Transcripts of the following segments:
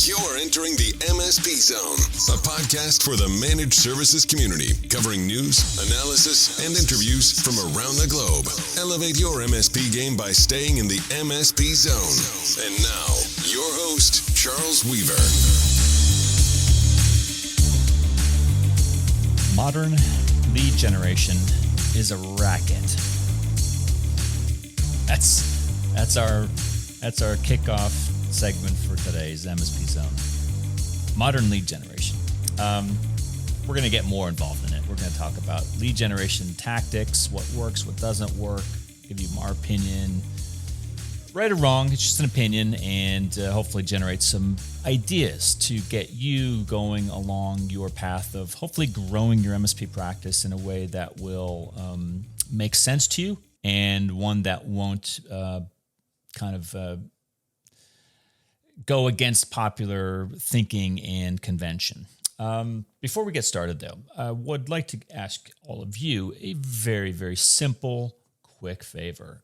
You're entering the MSP Zone, a podcast for the managed services community, covering news, analysis, and interviews from around the globe. Elevate your MSP game by staying in the MSP Zone. And now, your host, Charles Weaver. Modern lead generation is a racket. That's our kickoff segment for today's MSP Zone. Modern lead generation. We're going to get more involved in it. We're going to talk about lead generation tactics, what works, what doesn't work, give you our opinion. Right or wrong, it's just an opinion, and hopefully generate some ideas to get you going along your path of hopefully growing your MSP practice in a way that will make sense to you, and one that won't go against popular thinking and convention. Before we get started, though, I would like to ask all of you a very, very simple, quick favor.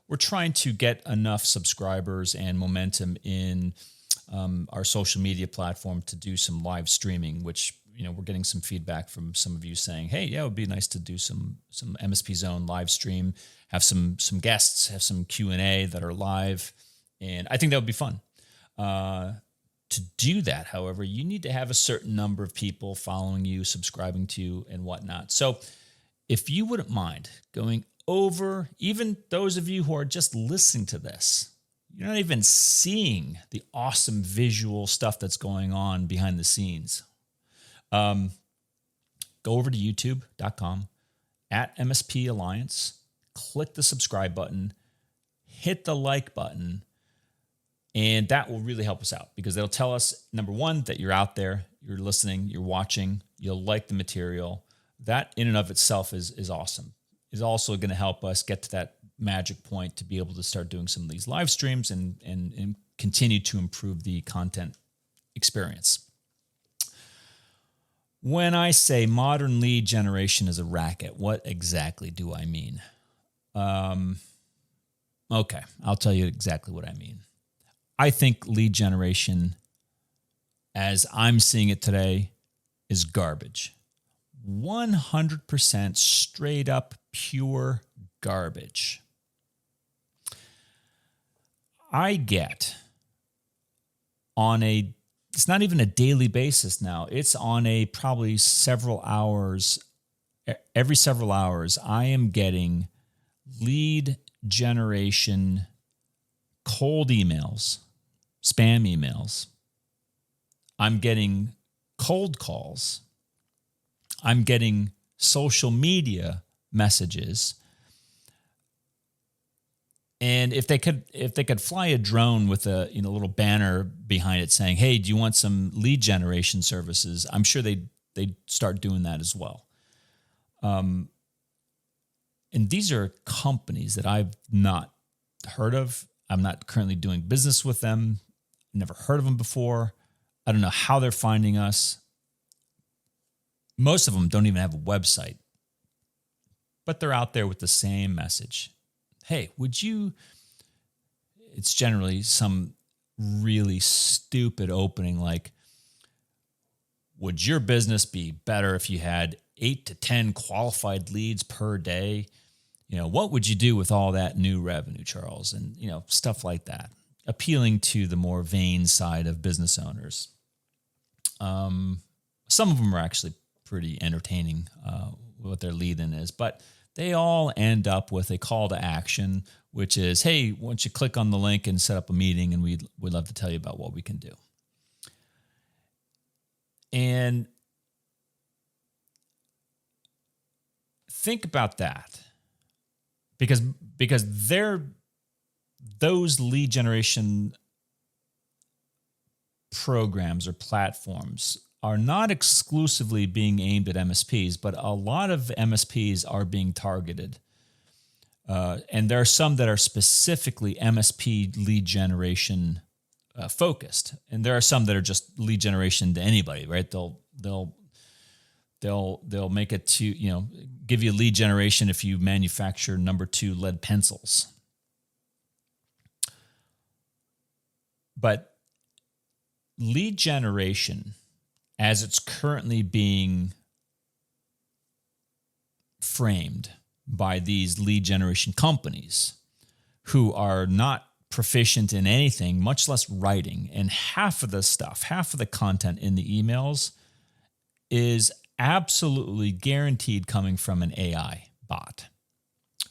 We're trying to get enough subscribers and momentum in our social media platform to do some live streaming, which, you know, we're getting some feedback from some of you saying, hey, yeah, it would be nice to do some MSP Zone live stream, have some guests, have some Q&A that are live. And I think that would be fun. To do that, however, you need to have a certain number of people following you, subscribing to you, and whatnot. So if you wouldn't mind going over, even those of you who are just listening to this, you're not even seeing the awesome visual stuff that's going on behind the scenes. Go over to youtube.com @MSP Alliance, click the subscribe button, hit the like button, and that will really help us out because it'll tell us, number one, that you're out there, you're listening, you're watching, you'll like the material. That in and of itself is awesome. Is also going to help us get to that magic point to be able to start doing some of these live streams and continue to improve the content experience. When I say modern lead generation is a racket, what exactly do I mean? Okay, I'll tell you exactly what I mean. I think lead generation, as I'm seeing it today, is garbage. 100% straight up pure garbage. I get it's not even a daily basis now. It's on a probably every several hours, I am getting lead generation cold emails, spam emails. I'm getting cold calls. I'm getting social media messages. And if they could fly a drone with a little banner behind it saying, "Hey, do you want some lead generation services?" I'm sure they'd start doing that as well. And these are companies that I've not heard of. I'm not currently doing business with them. Never heard of them before. I don't know how they're finding us. Most of them don't even have a website, but they're out there with the same message. Hey, it's generally some really stupid opening like, would your business be better if you had 8 to 10 qualified leads per day? What would you do with all that new revenue, Charles? And, stuff like that, appealing to the more vain side of business owners. Some of them are actually pretty entertaining, what their lead-in is, but they all end up with a call to action, which is, hey, why don't you click on the link and set up a meeting, and we'd love to tell you about what we can do. And think about that, because those lead generation programs or platforms are not exclusively being aimed at MSPs, but a lot of MSPs are being targeted. And there are some that are specifically MSP lead generation focused. And there are some that are just lead generation to anybody, right? They'll make it to, give you lead generation if you manufacture number 2 lead pencils. But lead generation, as it's currently being framed by these lead generation companies who are not proficient in anything, much less writing, and half of the content in the emails is absolutely guaranteed coming from an AI bot.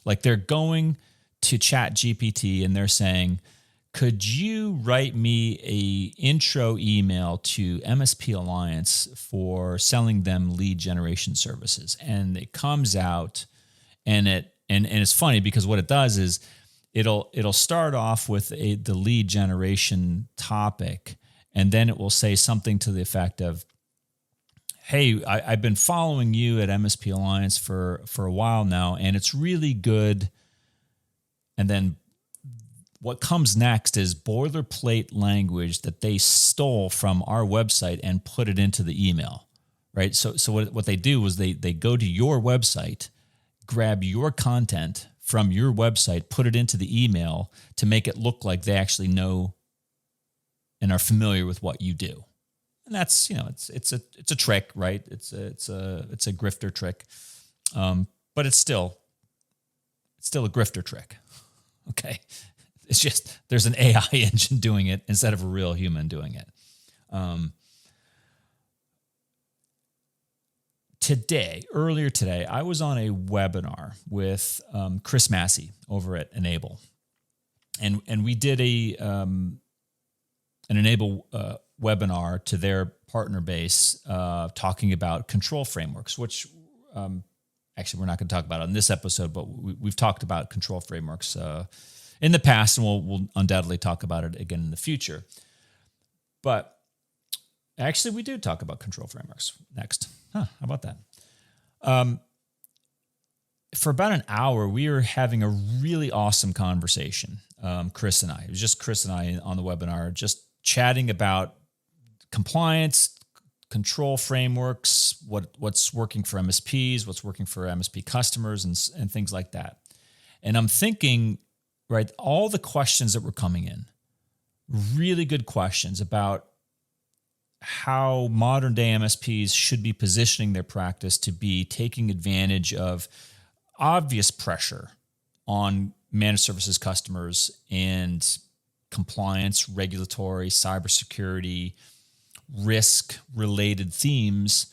Like they're going to Chat GPT and they're saying, could you write me a intro email to MSP Alliance for selling them lead generation services? And it comes out and it's funny because what it does is it'll start off with the lead generation topic, and then it will say something to the effect of, hey, I've been following you at MSP Alliance for a while now, and it's really good. And then what comes next is boilerplate language that they stole from our website and put it into the email, right? So what they do is they go to your website, grab your content from your website, put it into the email to make it look like they actually know and are familiar with what you do. And that's, it's a trick, right? It's a grifter trick, but it's still a grifter trick. Okay, it's just there's an AI engine doing it instead of a real human doing it. Earlier today, I was on a webinar with Chris Massey over at Enable, and we did an Enable webinar to their partner base, talking about control frameworks, which actually we're not going to talk about on this episode, but we've talked about control frameworks in the past, and we'll undoubtedly talk about it again in the future. But actually, we do talk about control frameworks next. How about that? For about an hour, we were having a really awesome conversation, Chris and I. It was just Chris and I on the webinar, just chatting about compliance, control frameworks, what's working for MSPs, what's working for MSP customers, and things like that. And I'm thinking, right, all the questions that were coming in, really good questions about how modern day MSPs should be positioning their practice to be taking advantage of obvious pressure on managed services customers and compliance, regulatory, cybersecurity, risk-related themes.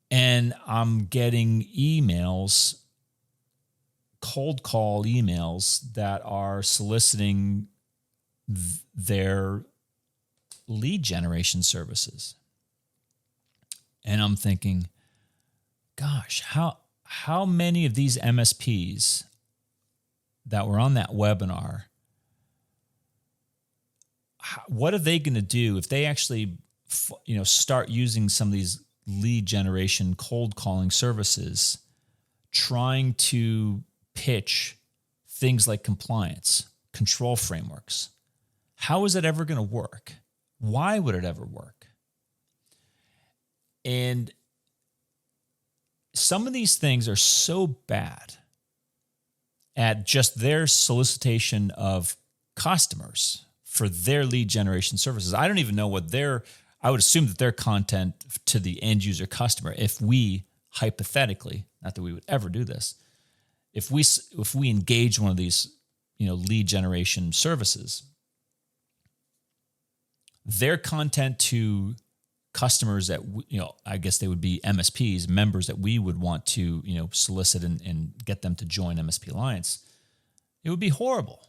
And I'm getting emails, cold call emails that are soliciting their lead generation services. And I'm thinking, gosh, how many of these MSPs that were on that webinar, what are they going to do if they actually start using some of these lead generation cold calling services, trying to pitch things like compliance, control frameworks? How is it ever going to work? Why would it ever work? And some of these things are so bad at just their solicitation of customers for their lead generation services. I don't even know I would assume that their content to the end user customer, if we hypothetically, not that we would ever do this, if we engage one of these, lead generation services, their content to customers that, I guess they would be MSPs, members that we would want to, solicit and get them to join MSP Alliance, it would be horrible.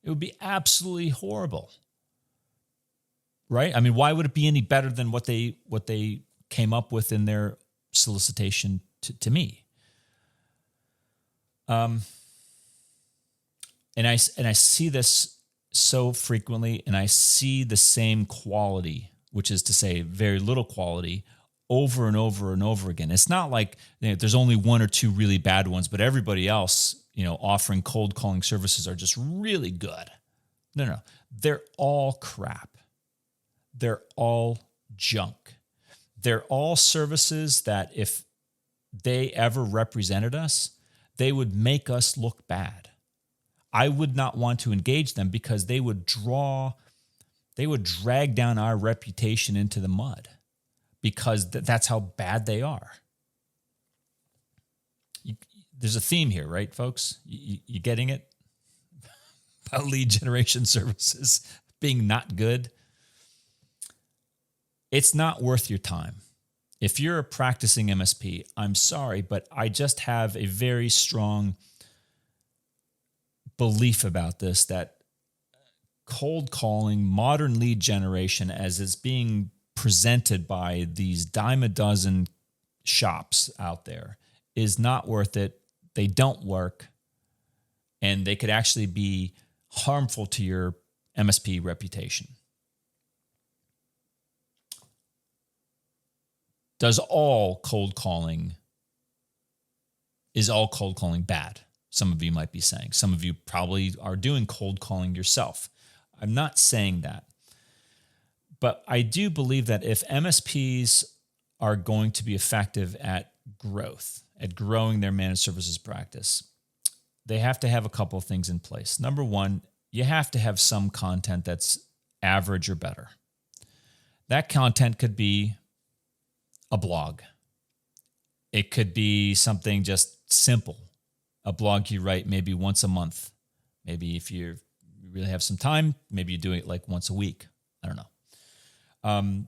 It would be absolutely horrible. Right? I mean, why would it be any better than what they came up with in their solicitation to me? And I see this so frequently, and I see the same quality, which is to say very little quality, over and over and over again. It's not like there's only one or two really bad ones, but everybody else, offering cold calling services are just really good. No. They're all crap. They're all junk. They're all services that if they ever represented us, they would make us look bad. I would not want to engage them because they would draw They would drag down our reputation into the mud because that's how bad they are. There's a theme here, right, folks? You getting it? About lead generation services being not good. It's not worth your time. If you're a practicing MSP, I'm sorry, but I just have a very strong belief about this, that cold calling, modern lead generation as it's being presented by these dime a dozen shops out there is not worth it. They don't work, and they could actually be harmful to your MSP reputation. Is all cold calling bad? Some of you might be saying. Some of you probably are doing cold calling yourself. I'm not saying that. But I do believe that if MSPs are going to be effective at growth, at growing their managed services practice, they have to have a couple of things in place. Number one, you have to have some content that's average or better. That content could be a blog. It could be something just simple, a blog you write maybe once a month. Maybe if you really have some time, maybe you do it like once a week. I don't know.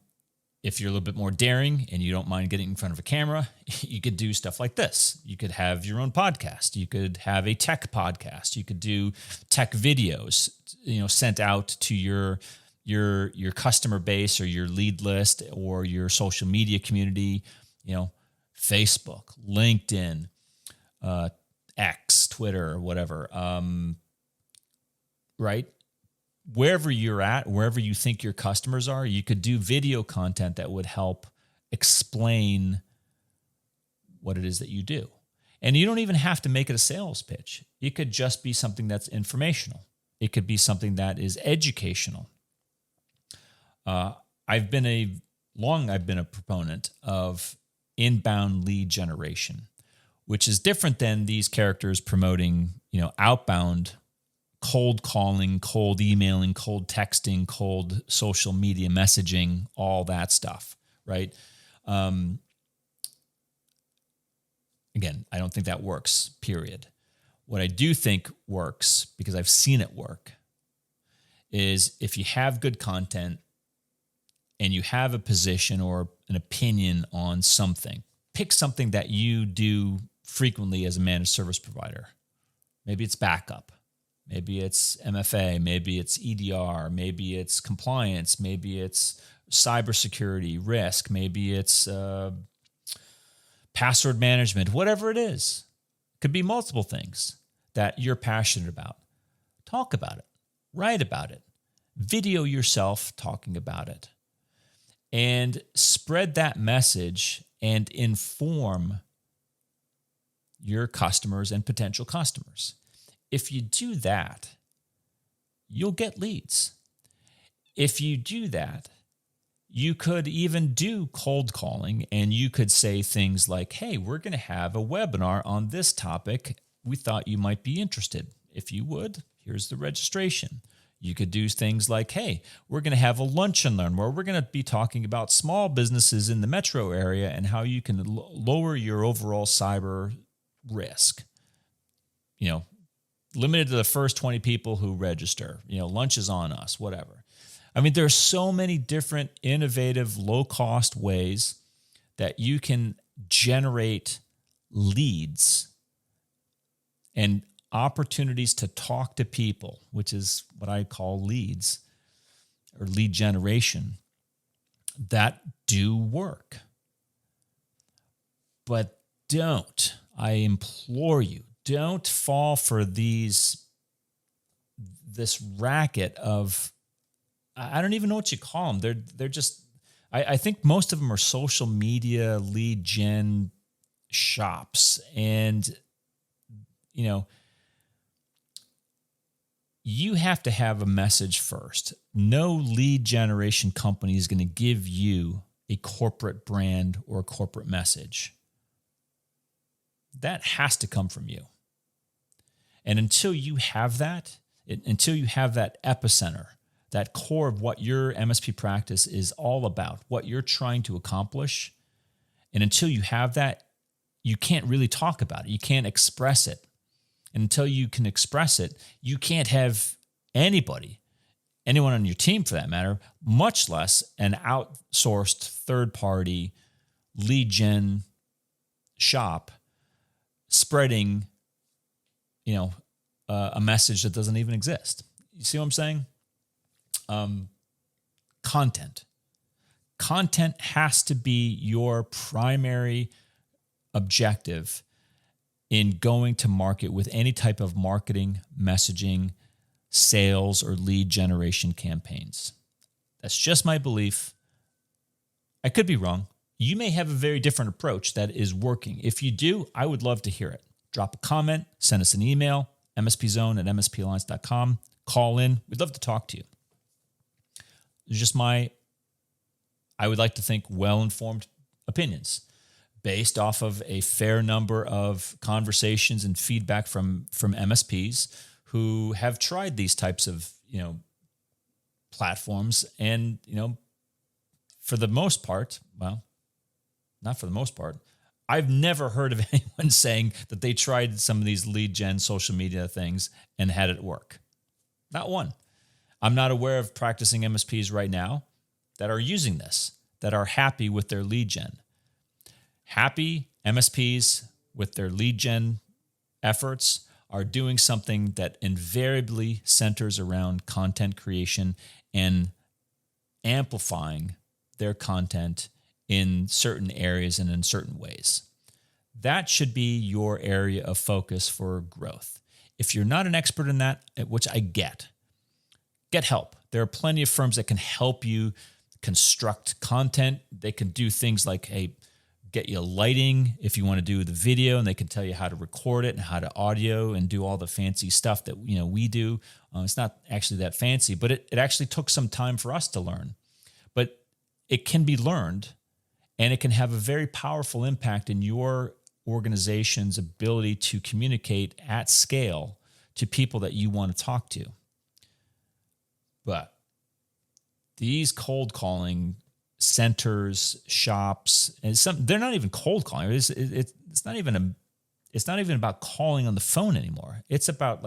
If you're a little bit more daring and you don't mind getting in front of a camera, you could do stuff like this. You could have your own podcast. You could have a tech podcast. You could do tech videos, sent out to your customer base or your lead list or your social media community, Facebook, LinkedIn, X, Twitter, whatever, right? Wherever you're at, wherever you think your customers are, you could do video content that would help explain what it is that you do. And you don't even have to make it a sales pitch. It could just be something that's informational. It could be something that is educational. I've been a proponent of inbound lead generation, which is different than these characters promoting, outbound cold calling, cold emailing, cold texting, cold social media messaging, all that stuff, right? Again, I don't think that works, period. What I do think works, because I've seen it work, is if you have good content and you have a position or an opinion on something, pick something that you do frequently as a managed service provider. Maybe it's backup. Maybe it's MFA, maybe it's EDR, maybe it's compliance, maybe it's cybersecurity, risk, maybe it's password management, whatever it is. It could be multiple things that you're passionate about. Talk about it, write about it, video yourself talking about it, and spread that message and inform your customers and potential customers. If you do that, you'll get leads. If you do that, you could even do cold calling, and you could say things like, hey, we're going to have a webinar on this topic. We thought you might be interested. If you would, here's the registration. You could do things like, hey, we're going to have a lunch and learn where we're going to be talking about small businesses in the metro area and how you can lower your overall cyber risk. Limited to the first 20 people who register, lunch is on us, whatever. I mean, there are so many different innovative, low-cost ways that you can generate leads and opportunities to talk to people, which is what I call leads or lead generation, that do work. But I implore you, don't fall for this racket of, I don't even know what you call them. They're just, I think most of them are social media lead gen shops. And, you have to have a message first. No lead generation company is going to give you a corporate brand or a corporate message. That has to come from you. And until you have that epicenter, that core of what your MSP practice is all about, what you're trying to accomplish. And until you have that, you can't really talk about it. You can't express it. And until you can express it, you can't have anyone on your team for that matter, much less an outsourced third-party lead gen shop spreading, a message that doesn't even exist. You see what I'm saying? Content. Content has to be your primary objective in going to market with any type of marketing, messaging, sales, or lead generation campaigns. That's just my belief. I could be wrong. You may have a very different approach that is working. If you do, I would love to hear it. Drop a comment, send us an email, mspzone@msplines.com. Call in. We'd love to talk to you. It's just I would like to think, well-informed opinions based off of a fair number of conversations and feedback from MSPs who have tried these types of, platforms. And, for the most part, well, not for the most part, I've never heard of anyone saying that they tried some of these lead gen social media things and had it work. Not one. I'm not aware of practicing MSPs right now that are using this, that are happy with their lead gen. Happy MSPs with their lead gen efforts are doing something that invariably centers around content creation and amplifying their content in certain areas and in certain ways. That should be your area of focus for growth. If you're not an expert in that, which I get help. There are plenty of firms that can help you construct content. They can do things like, get you lighting if you want to do the video, and they can tell you how to record it and how to audio and do all the fancy stuff that we do. It's not actually that fancy, but it actually took some time for us to learn. But it can be learned, and it can have a very powerful impact in your organization's ability to communicate at scale to people that you want to talk to. But these cold calling centers, shops, and they're not even cold calling. It's not even about calling on the phone anymore. It's about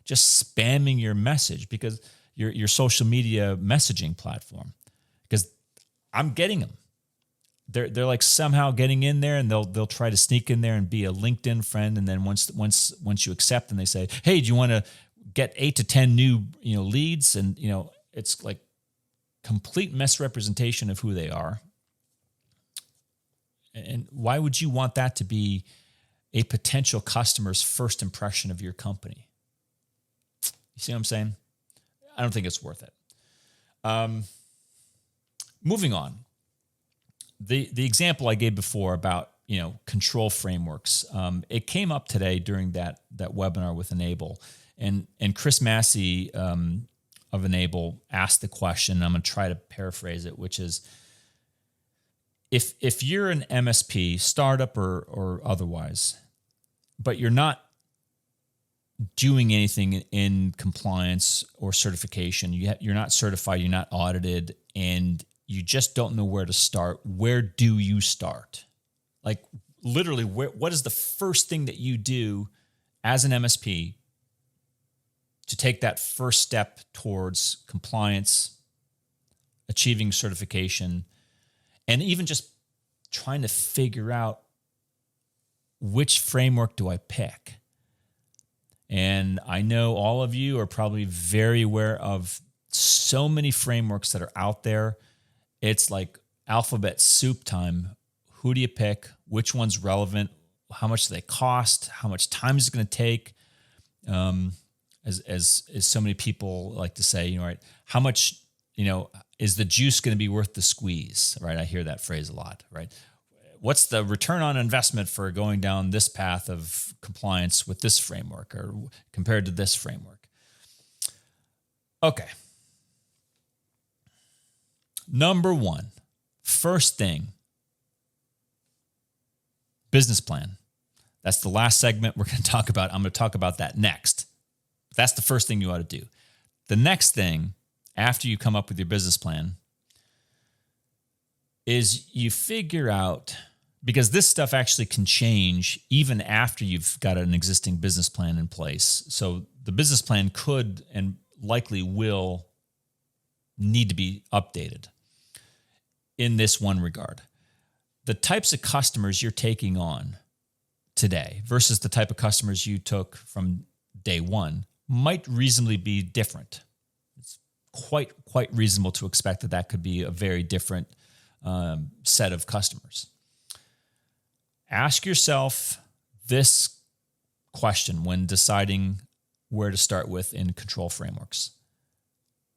just spamming your message because your social media messaging platform. Because I'm getting them. They're like somehow getting in there, and they'll try to sneak in there and be a LinkedIn friend. And then once you accept, and they say, "Hey, do you want to get 8 to 10 new leads?" And it's like complete misrepresentation of who they are. And why would you want that to be a potential customer's first impression of your company? You see what I'm saying? I don't think it's worth it. Moving on. The example I gave before about control frameworks, it came up today during that webinar with Enable, and Chris Massey of Enable asked the question, and I'm going to try to paraphrase it, which is, if you're an MSP, startup or otherwise, but you're not doing anything in compliance or certification, you're not certified, you're not audited, and you just don't know where to start, where do you start? Like literally, what is the first thing that you do as an MSP to take that first step towards compliance, achieving certification, and even just trying to figure out which framework do I pick? And I know all of you are probably very aware of so many frameworks that are out there. It's like alphabet soup time. Who do you pick? Which one's relevant? How much do they cost? How much time is it going to take? As so many people like to say, right? How much, is the juice going to be worth the squeeze? Right? I hear that phrase a lot. Right? What's the return on investment for going down this path of compliance with this framework or compared to this framework? Okay. Number one, first thing, business plan. That's the last segment we're going to talk about. I'm going to talk about that next. That's the first thing you ought to do. The next thing, after you come up with your business plan is you figure out, because this stuff actually can change even after you've got an existing business plan in place. So the business plan could and likely will need to be updated in this one regard. The types of customers you're taking on today versus the type of customers you took from day one might reasonably be different. It's quite reasonable to expect that could be a very different set of customers. Ask yourself this question when deciding where to start with in control frameworks.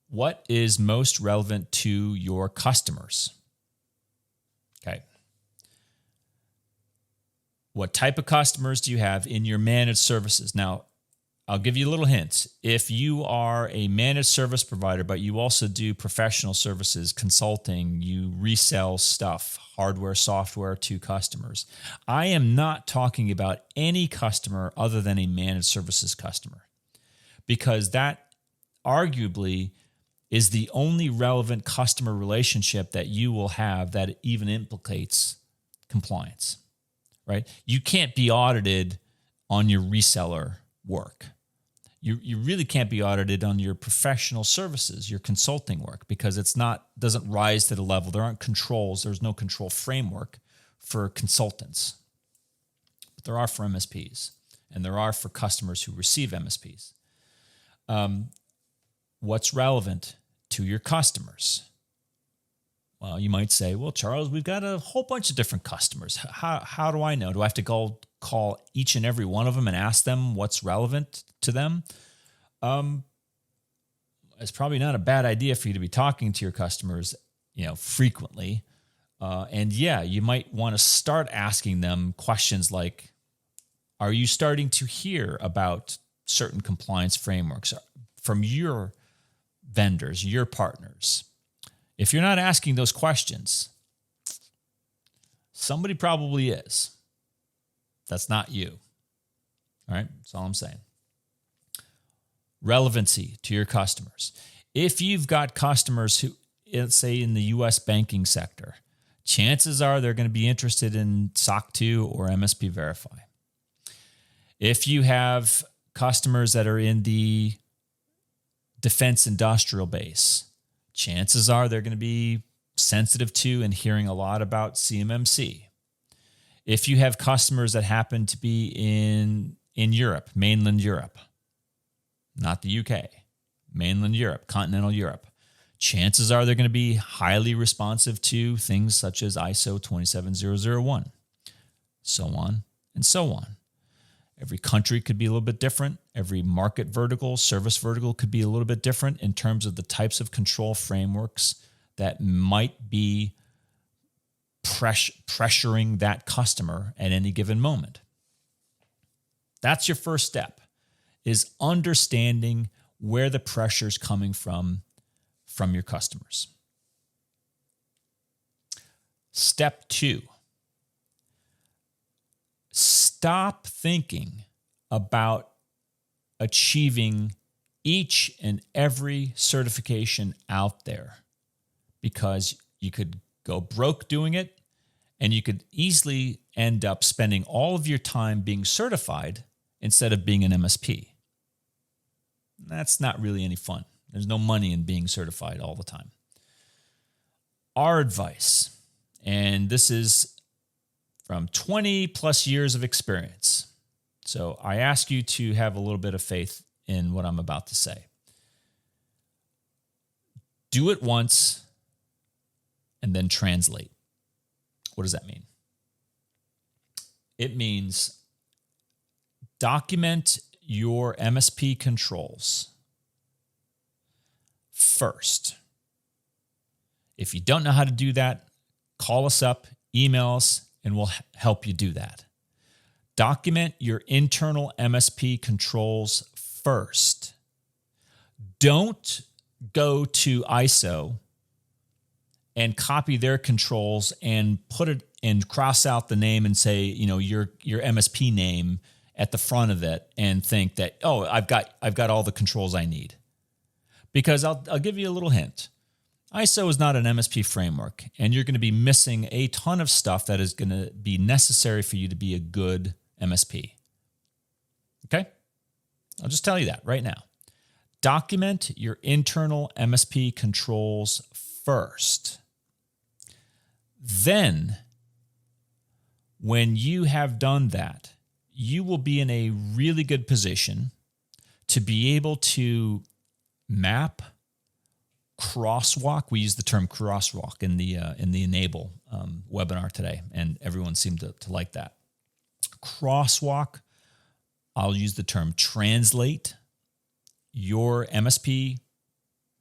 What is most relevant to your customers? Okay. What type of customers do you have in your managed services? Now, I'll give you a little hint. If you are a managed service provider, but you also do professional services, consulting, you resell stuff, hardware, software to customers. I am not talking about any customer other than a managed services customer, because that arguably is the only relevant customer relationship that you will have that even implicates compliance, right? You can't be audited on your reseller work. You really can't be audited on your professional services, your consulting work, because doesn't rise to the level. There aren't controls. There's no control framework for consultants. But there are for MSPs, and there are for customers who receive MSPs. What's relevant to your customers? Well, you might say, well, Charles, we've got a whole bunch of different customers. How do I know? Do I have to go call each and every one of them and ask them what's relevant to them? It's probably not a bad idea for you to be talking to your customers, frequently. And yeah, you might want to start asking them questions like, are you starting to hear about certain compliance frameworks from your vendors, your partners? If you're not asking those questions, somebody probably is. That's not you. All right, that's all I'm saying. Relevancy to your customers. If you've got customers who, let's say in the U.S. banking sector, chances are they're going to be interested in SOC 2 or MSP Verify. If you have customers that are in the defense industrial base, chances are they're going to be sensitive to and hearing a lot about CMMC. If you have customers that happen to be in Europe, mainland Europe, not the UK, mainland Europe, continental Europe, chances are they're going to be highly responsive to things such as ISO 27001, so on and so on. Every country could be a little bit different. Every market vertical, service vertical could be a little bit different in terms of the types of control frameworks that might be pressuring that customer at any given moment. That's your first step, is understanding where the pressure is coming from your customers. Step 2, stop thinking about achieving each and every certification out there, because you could go broke doing it, and you could easily end up spending all of your time being certified instead of being an MSP. That's not really any fun. There's no money in being certified all the time. Our advice, and this is from 20 plus years of experience, so I ask you to have a little bit of faith in what I'm about to say. Do it once and then translate. What does that mean? It means document your MSP controls first. If you don't know how to do that, call us up, email us, and we'll help you do that. Document your internal MSP controls first. Don't go to ISO and copy their controls and put it and cross out the name and say, your MSP name at the front of it and think that, I've got all the controls I need. Because I'll give you a little hint. ISO is not an MSP framework, and you're going to be missing a ton of stuff that is going to be necessary for you to be a good MSP. Okay? I'll just tell you that right now. Document your internal MSP controls first. Then, when you have done that, you will be in a really good position to be able to map, crosswalk. We use the term crosswalk in the Enable webinar today, and everyone seemed to like that. Crosswalk. I'll use the term translate your MSP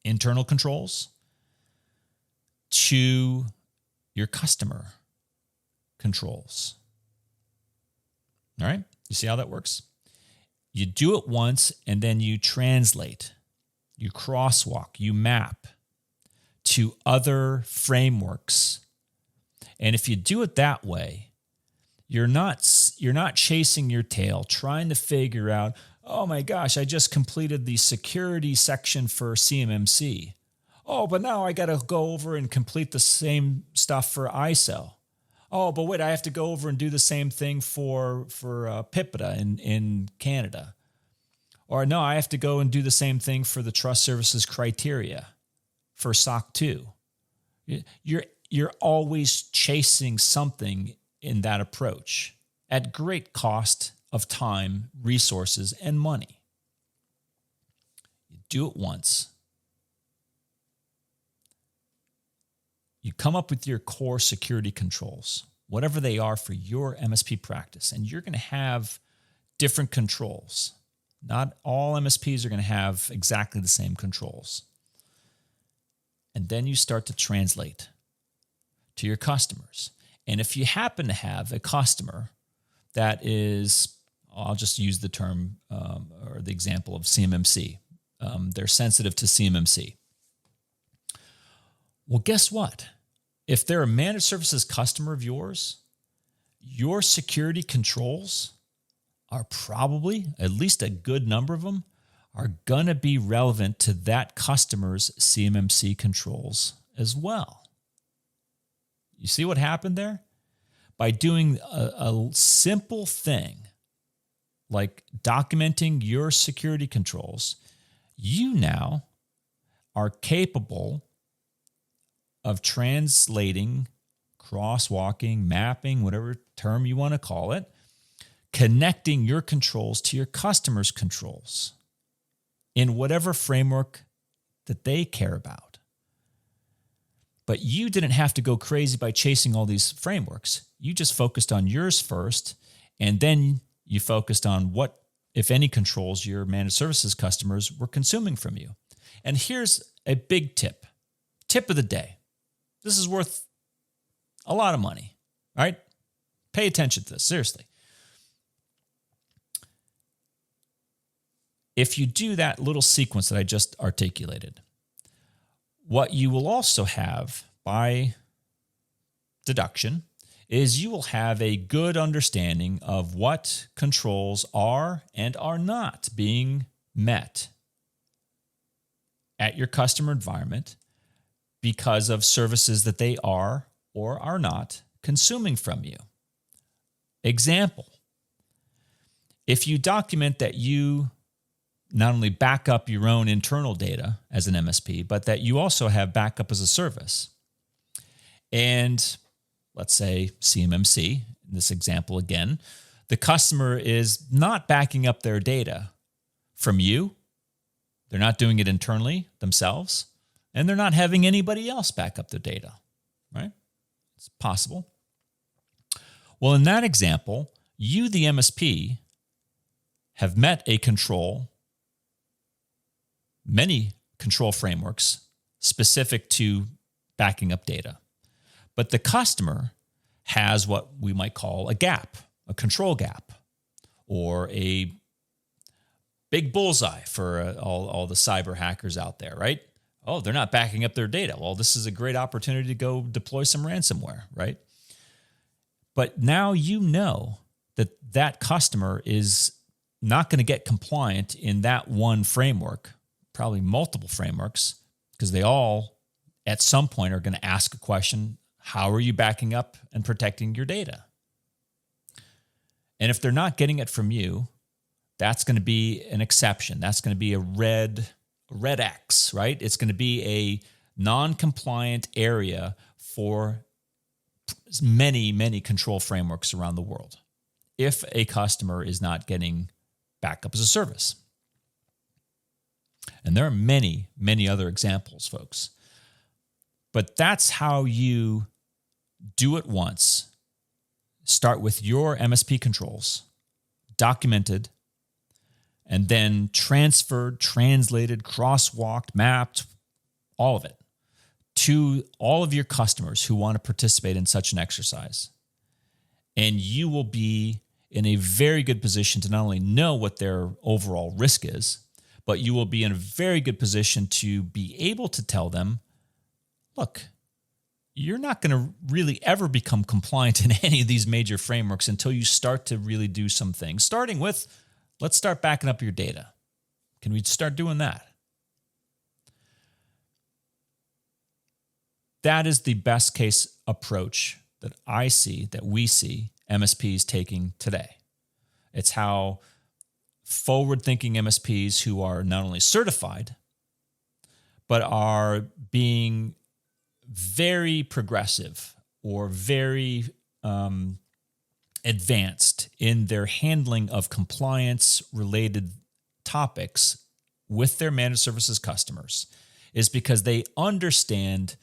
internal controls to your customer controls. All right? You see how that works? You do it once, and then you translate, you crosswalk, you map to other frameworks. And if you do it that way, you're not chasing your tail, trying to figure out, oh my gosh, I just completed the security section for CMMC. Oh, but now I got to go over and complete the same stuff for ISO. Oh, but wait, I have to go over and do the same thing for PIPEDA in Canada. Or no, I have to go and do the same thing for the trust services criteria for SOC 2. You're always chasing something in that approach at great cost of time, resources, and money. You do it once. You come up with your core security controls, whatever they are for your MSP practice, and you're going to have different controls. Not all MSPs are going to have exactly the same controls. And then you start to translate to your customers. And if you happen to have a customer that is, I'll just use the term or the example of CMMC. They're sensitive to CMMC. Well, guess what? If they're a managed services customer of yours, your security controls are probably, at least a good number of them, are going to be relevant to that customer's CMMC controls as well. You see what happened there? By doing a simple thing like documenting your security controls, you now are capable of translating, crosswalking, mapping, whatever term you want to call it, connecting your controls to your customer's controls in whatever framework that they care about. But you didn't have to go crazy by chasing all these frameworks. You just focused on yours first, and then you focused on what, if any, controls your managed services customers were consuming from you. And here's a big tip of the day. This is worth a lot of money, all right? Pay attention to this, seriously. If you do that little sequence that I just articulated, what you will also have by deduction is you will have a good understanding of what controls are and are not being met at your customer environment because of services that they are or are not consuming from you. Example, if you document that you not only back up your own internal data as an MSP, but that you also have backup as a service. And let's say CMMC, in this example again, the customer is not backing up their data from you. They're not doing it internally themselves, and they're not having anybody else back up their data, right? It's possible. Well, in that example, you, the MSP, have met a control, many control frameworks specific to backing up data. But the customer has what we might call a gap, a control gap, or a big bullseye for all the cyber hackers out there, right? Oh, they're not backing up their data. Well, this is a great opportunity to go deploy some ransomware, right? But now you know that that customer is not going to get compliant in that one framework probably multiple frameworks, because they all at some point are going to ask a question: how are you backing up and protecting your data? And if they're not getting it from you, that's going to be an exception. That's going to be a red X, right? It's going to be a non-compliant area for many, many control frameworks around the world if a customer is not getting backup as a service. And there are many, many other examples, folks. But that's how you do it once. Start with your MSP controls, documented, and then transferred, translated, crosswalked, mapped, all of it, to all of your customers who want to participate in such an exercise. And you will be in a very good position to not only know what their overall risk is, but you will be in a very good position to be able to tell them, look, you're not going to really ever become compliant in any of these major frameworks until you start to really do some things, starting with, let's start backing up your data. Can we start doing that? That is the best case approach that I see, that we see MSPs taking today. It's how forward-thinking MSPs who are not only certified, but are being very progressive or very advanced in their handling of compliance-related topics with their managed services customers, is because they understand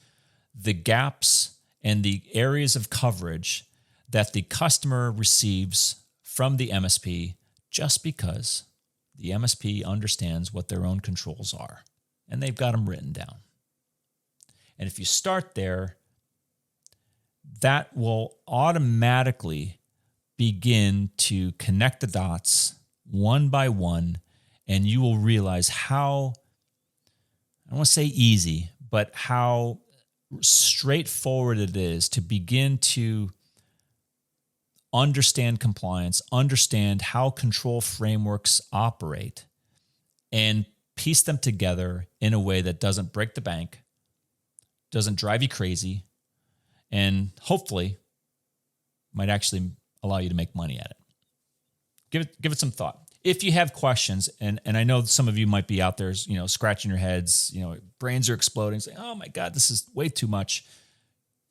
the gaps and the areas of coverage that the customer receives from the MSP just because the MSP understands what their own controls are and they've got them written down. And if you start there, that will automatically begin to connect the dots one by one, and you will realize how, I don't want to say easy, but how straightforward it is to begin to understand compliance, understand how control frameworks operate, and piece them together in a way that doesn't break the bank, doesn't drive you crazy, and hopefully might actually allow you to make money at it. Give it some thought. If you have questions, and I know some of you might be out there, scratching your heads, brains are exploding, saying, "Oh my God, this is way too much."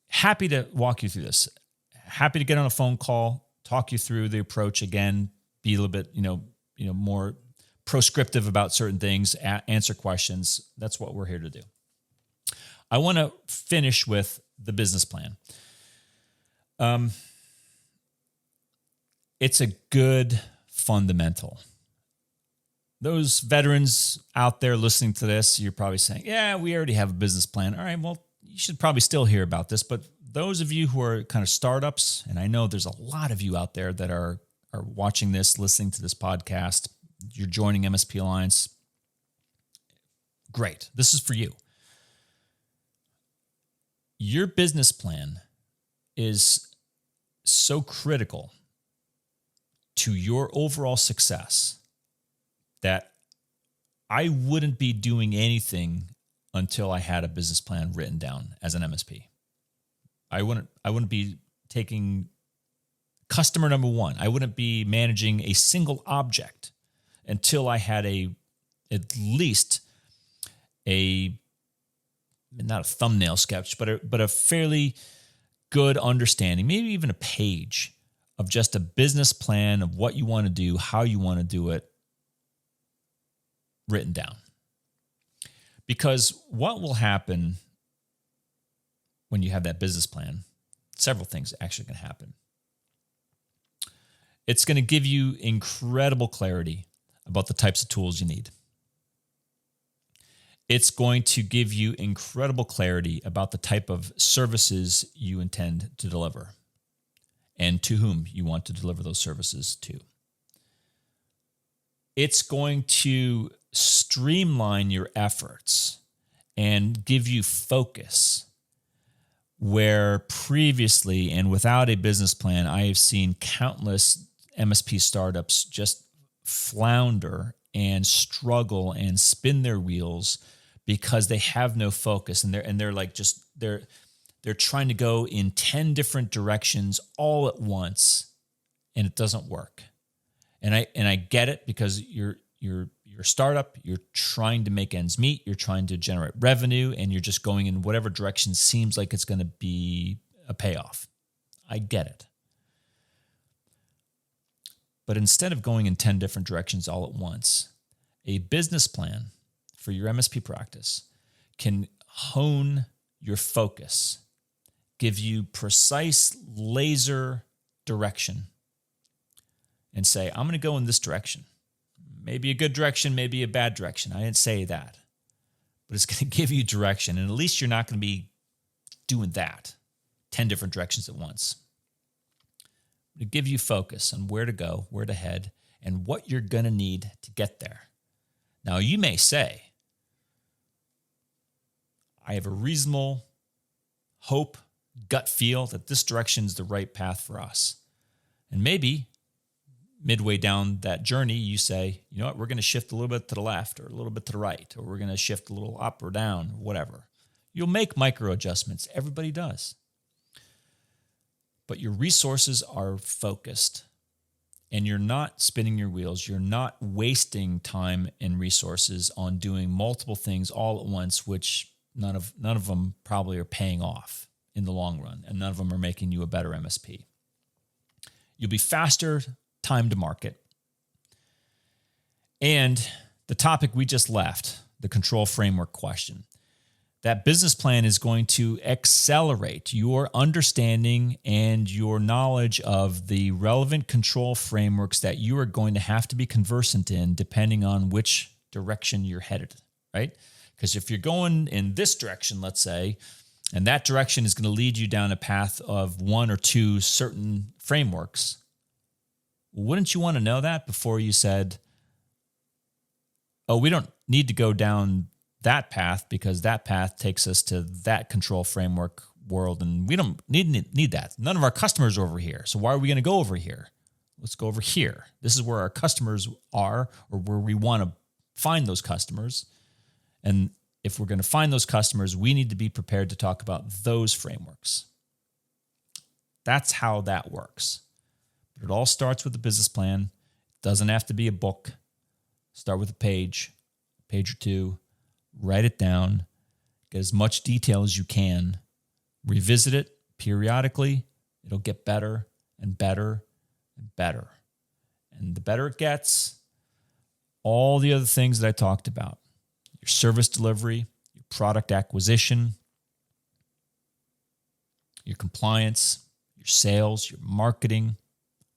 Happy to walk you through this. Happy to get on a phone call, talk you through the approach again, be a little bit, more proscriptive about certain things, answer questions. That's what we're here to do. I want to finish with the business plan. It's a good fundamental. Those veterans out there listening to this, you're probably saying, yeah, we already have a business plan. All right, well, you should probably still hear about this. But those of you who are kind of startups, and I know there's a lot of you out there that are watching this, listening to this podcast, you're joining MSP Alliance. Great. This is for you. Your business plan is so critical to your overall success that I wouldn't be doing anything until I had a business plan written down as an MSP. I wouldn't be taking customer number one. I wouldn't be managing a single object until I had at least not a thumbnail sketch, but a fairly good understanding, maybe even a page of just a business plan of what you want to do, how you want to do it, written down. Because what will happen when you have that business plan, several things actually can happen. It's going to give you incredible clarity about the types of tools you need. It's going to give you incredible clarity about the type of services you intend to deliver and to whom you want to deliver those services to. It's going to streamline your efforts and give you focus where previously and without a business plan, I have seen countless MSP startups just flounder and struggle and spin their wheels because they have no focus, and they're like they're trying to go in 10 different directions all at once, and it doesn't work. And I get it, because you're a startup, you're trying to make ends meet, you're trying to generate revenue, and you're just going in whatever direction seems like it's going to be a payoff. I get it. But instead of going in 10 different directions all at once, a business plan for your MSP practice can hone your focus, give you precise laser direction, and say, I'm going to go in this direction. Maybe a good direction, maybe a bad direction. I didn't say that. But it's going to give you direction, and at least you're not going to be doing that 10 different directions at once. To give you focus on where to go, where to head, and what you're going to need to get there. Now, you may say, I have a reasonable hope, gut feel that this direction is the right path for us. And maybe midway down that journey, you say, you know what, we're going to shift a little bit to the left or a little bit to the right, or we're going to shift a little up or down, whatever. You'll make micro adjustments. Everybody does. But your resources are focused, and you're not spinning your wheels. You're not wasting time and resources on doing multiple things all at once, which none of them probably are paying off in the long run, and none of them are making you a better MSP. You'll be faster time to market. And the topic we just left, the control framework question, that business plan is going to accelerate your understanding and your knowledge of the relevant control frameworks that you are going to have to be conversant in depending on which direction you're headed, right? Because if you're going in this direction, let's say, and that direction is going to lead you down a path of one or two certain frameworks, wouldn't you want to know that before you said, oh, we don't need to go down that path because that path takes us to that control framework world, and we don't need that. None of our customers are over here, so why are we going to go over here? Let's go over here. This is where our customers are, or where we want to find those customers. And if we're going to find those customers, we need to be prepared to talk about those frameworks. That's how that works. But it all starts with a business plan. It doesn't have to be a book. Start with a page or two. Write it down. Get as much detail as you can. Revisit it periodically. It'll get better and better and better. And the better it gets, all the other things that I talked about, your service delivery, your product acquisition, your compliance, your sales, your marketing,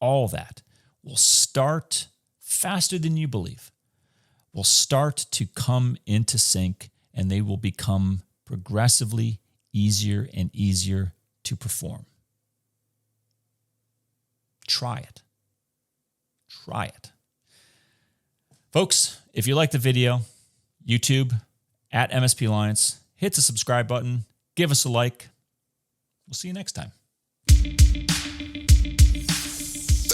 all that will start faster than you believe, will start to come into sync, and they will become progressively easier and easier to perform. Try it. Try it. Folks, if you like the video, YouTube, at MSP Alliance, hit the subscribe button, give us a like. We'll see you next time.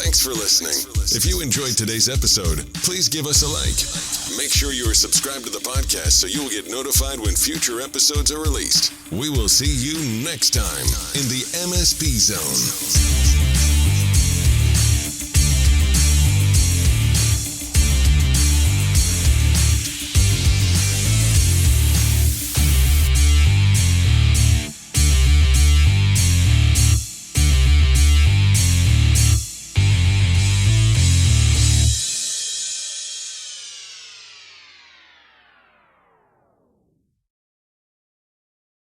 Thanks for listening. If you enjoyed today's episode, please give us a like. Make sure you are subscribed to the podcast so you will get notified when future episodes are released. We will see you next time in the MSP Zone.